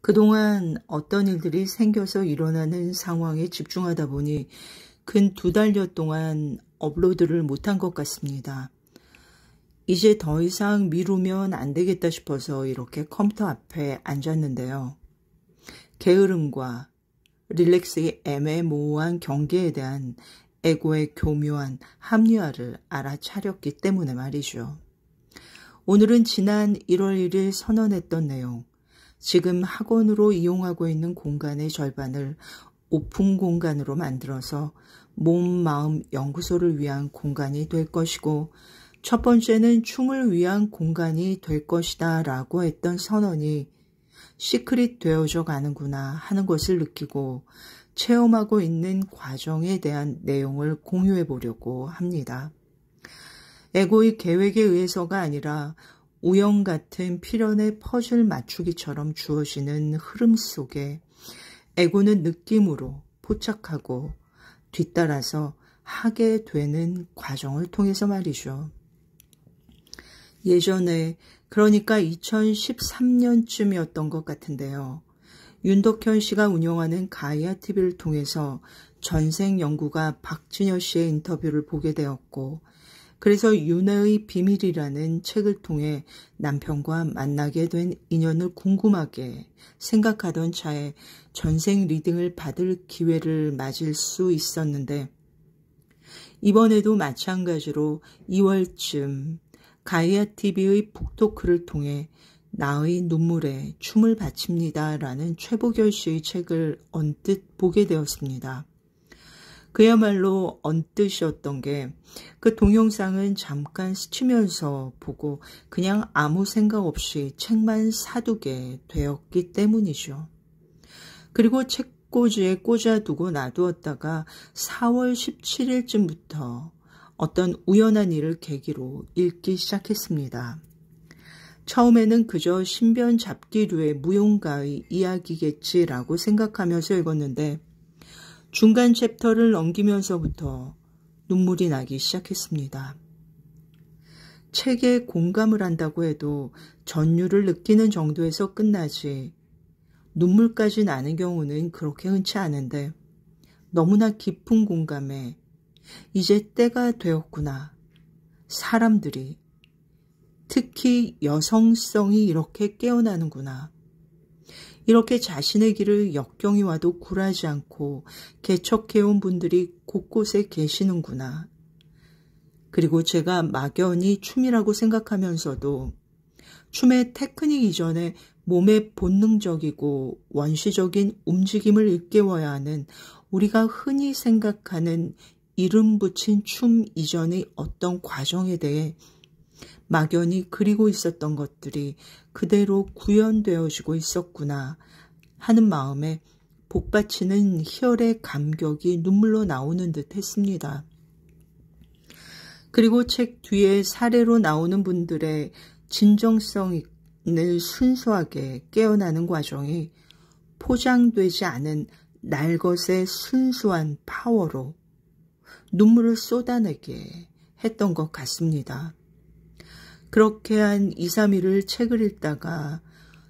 그동안 어떤 일들이 생겨서 일어나는 상황에 집중하다 보니 근 2달여 동안 업로드를 못한 것 같습니다. 이제 더 이상 미루면 안 되겠다 싶어서 이렇게 컴퓨터 앞에 앉았는데요. 게으름과 릴렉스의 애매모호한 경계에 대한 에고의 교묘한 합리화를 알아차렸기 때문에 말이죠. 오늘은 지난 1월 1일 선언했던 내용, 지금 학원으로 이용하고 있는 공간의 절반을 오픈 공간으로 만들어서 몸, 마음, 연구소를 위한 공간이 될 것이고, 첫 번째는 춤을 위한 공간이 될 것이다 라고 했던 선언이 시크릿 되어져 가는구나 하는 것을 느끼고 체험하고 있는 과정에 대한 내용을 공유해 보려고 합니다. 에고의 계획에 의해서가 아니라 우연 같은 필연의 퍼즐 맞추기처럼 주어지는 흐름 속에 에고는 느낌으로 포착하고 뒤따라서 하게 되는 과정을 통해서 말이죠. 예전에 그러니까 2013년쯤이었던 것 같은데요. 윤덕현 씨가 운영하는 가이아 TV를 통해서 전생 연구가 박진여 씨의 인터뷰를 보게 되었고, 그래서 윤회의 비밀이라는 책을 통해 남편과 만나게 된 인연을 궁금하게 생각하던 차에 전생 리딩을 받을 기회를 맞을 수 있었는데, 이번에도 마찬가지로 2월쯤 가이아 TV의 북토크를 통해 나의 눈물에 춤을 바칩니다 라는 최보결 씨의 책을 언뜻 보게 되었습니다. 그야말로 언뜻이었던 게 그 동영상은 잠깐 스치면서 보고 그냥 아무 생각 없이 책만 사두게 되었기 때문이죠. 그리고 책꽂이에 꽂아두고 놔두었다가 4월 17일쯤부터 어떤 우연한 일을 계기로 읽기 시작했습니다. 처음에는 그저 신변 잡기류의 무용가의 이야기겠지라고 생각하면서 읽었는데 중간 챕터를 넘기면서부터 눈물이 나기 시작했습니다. 책에 공감을 한다고 해도 전율을 느끼는 정도에서 끝나지 눈물까지 나는 경우는 그렇게 흔치 않은데 너무나 깊은 공감에 이제 때가 되었구나. 사람들이, 특히 여성성이 이렇게 깨어나는구나. 이렇게 자신의 길을 역경이 와도 굴하지 않고 개척해온 분들이 곳곳에 계시는구나. 그리고 제가 막연히 춤이라고 생각하면서도 춤의 테크닉 이전에 몸의 본능적이고 원시적인 움직임을 일깨워야 하는 우리가 흔히 생각하는 이름 붙인 춤 이전의 어떤 과정에 대해 막연히 그리고 있었던 것들이 그대로 구현되어지고 있었구나 하는 마음에 복받치는 희열의 감격이 눈물로 나오는 듯 했습니다. 그리고 책 뒤에 사례로 나오는 분들의 진정성을 순수하게 깨어나는 과정이 포장되지 않은 날것의 순수한 파워로 눈물을 쏟아내게 했던 것 같습니다. 그렇게 한 2, 3일을 책을 읽다가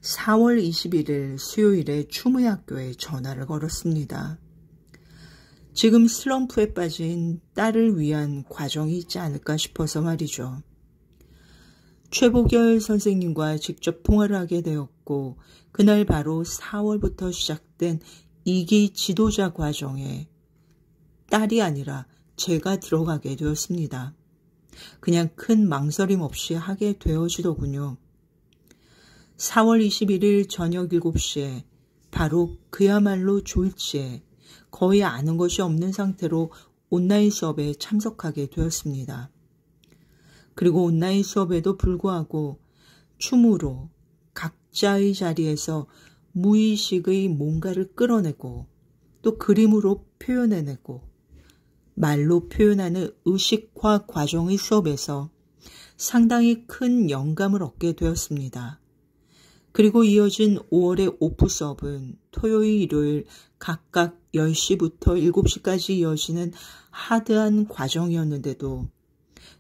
4월 21일 수요일에 춤의 학교에 전화를 걸었습니다. 지금 슬럼프에 빠진 딸을 위한 과정이 있지 않을까 싶어서 말이죠. 최보결 선생님과 직접 통화를 하게 되었고 그날 바로 4월부터 시작된 2기 지도자 과정에 딸이 아니라 제가 들어가게 되었습니다. 그냥 큰 망설임 없이 하게 되어지더군요. 4월 21일 저녁 7시에 바로 그야말로 졸지에 거의 아는 것이 없는 상태로 온라인 수업에 참석하게 되었습니다. 그리고 온라인 수업에도 불구하고 춤으로 각자의 자리에서 무의식의 뭔가를 끌어내고 또 그림으로 표현해내고 말로 표현하는 의식화 과정의 수업에서 상당히 큰 영감을 얻게 되었습니다. 그리고 이어진 5월의 오프 수업은 토요일, 일요일 각각 10시부터 7시까지 이어지는 하드한 과정이었는데도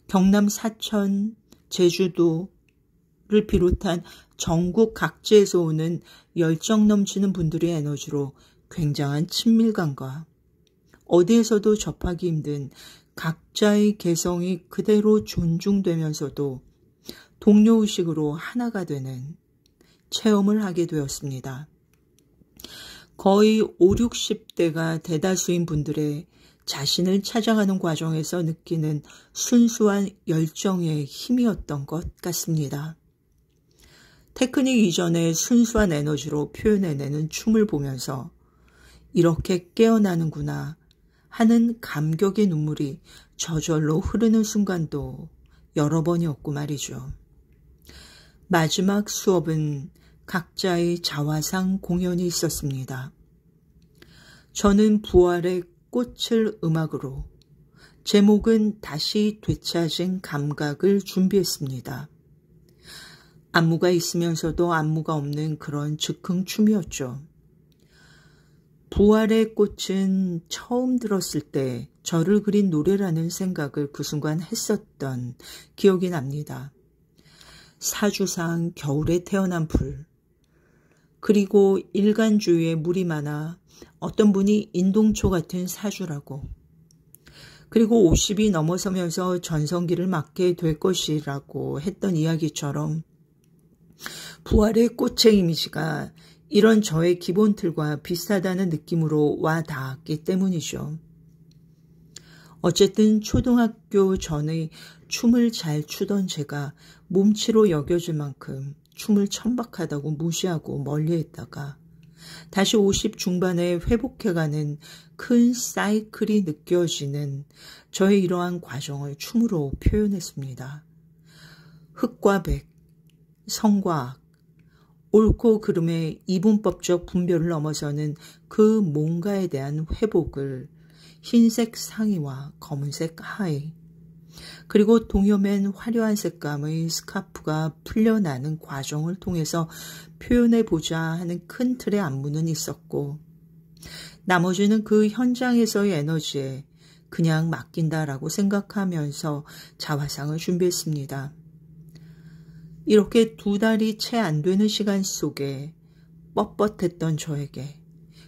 경남 사천, 제주도를 비롯한 전국 각지에서 오는 열정 넘치는 분들의 에너지로 굉장한 친밀감과 어디에서도 접하기 힘든 각자의 개성이 그대로 존중되면서도 동료의식으로 하나가 되는 체험을 하게 되었습니다. 거의 5, 60대가 대다수인 분들의 자신을 찾아가는 과정에서 느끼는 순수한 열정의 힘이었던 것 같습니다. 테크닉 이전의 순수한 에너지로 표현해내는 춤을 보면서 이렇게 깨어나는구나 하는 감격의 눈물이 저절로 흐르는 순간도 여러 번이었고 말이죠. 마지막 수업은 각자의 자화상 공연이 있었습니다. 저는 부활의 꽃을 음악으로, 제목은 다시 되찾은 감각을 준비했습니다. 안무가 있으면서도 안무가 없는 그런 즉흥춤이었죠. 부활의 꽃은 처음 들었을 때 저를 그린 노래라는 생각을 그 순간 했었던 기억이 납니다. 사주상 겨울에 태어난 불, 그리고 일간주의에 물이 많아 어떤 분이 인동초 같은 사주라고, 그리고 50이 넘어서면서 전성기를 맞게 될 것이라고 했던 이야기처럼 부활의 꽃의 이미지가 이런 저의 기본 틀과 비슷하다는 느낌으로 와 닿았기 때문이죠. 어쨌든 초등학교 전의 춤을 잘 추던 제가 몸치로 여겨질 만큼 춤을 천박하다고 무시하고 멀리했다가 다시 50 중반에 회복해가는 큰 사이클이 느껴지는 저의 이러한 과정을 춤으로 표현했습니다. 흑과 백, 성과 악, 옳고 그름의 이분법적 분별을 넘어서는 그 뭔가에 대한 회복을 흰색 상의와 검은색 하의, 그리고 동여맨 화려한 색감의 스카프가 풀려나는 과정을 통해서 표현해보자 하는 큰 틀의 안무는 있었고, 나머지는 그 현장에서의 에너지에 그냥 맡긴다라고 생각하면서 자화상을 준비했습니다. 이렇게 2달이 채 안 되는 시간 속에 뻣뻣했던 저에게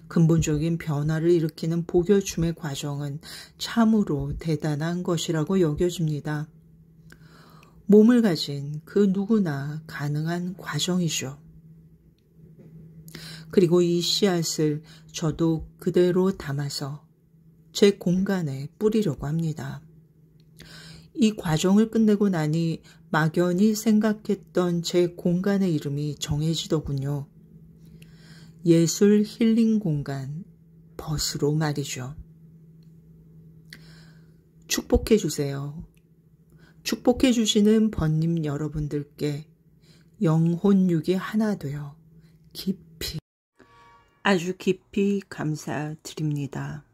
근본적인 변화를 일으키는 보결춤의 과정은 참으로 대단한 것이라고 여겨집니다. 몸을 가진 그 누구나 가능한 과정이죠. 그리고 이 씨앗을 저도 그대로 담아서 제 공간에 뿌리려고 합니다. 이 과정을 끝내고 나니 막연히 생각했던 제 공간의 이름이 정해지더군요. 예술 힐링 공간 벗으로 말이죠. 축복해 주세요. 축복해 주시는 번님 여러분들께 영혼육이 하나 되어 깊이, 아주 깊이 감사드립니다.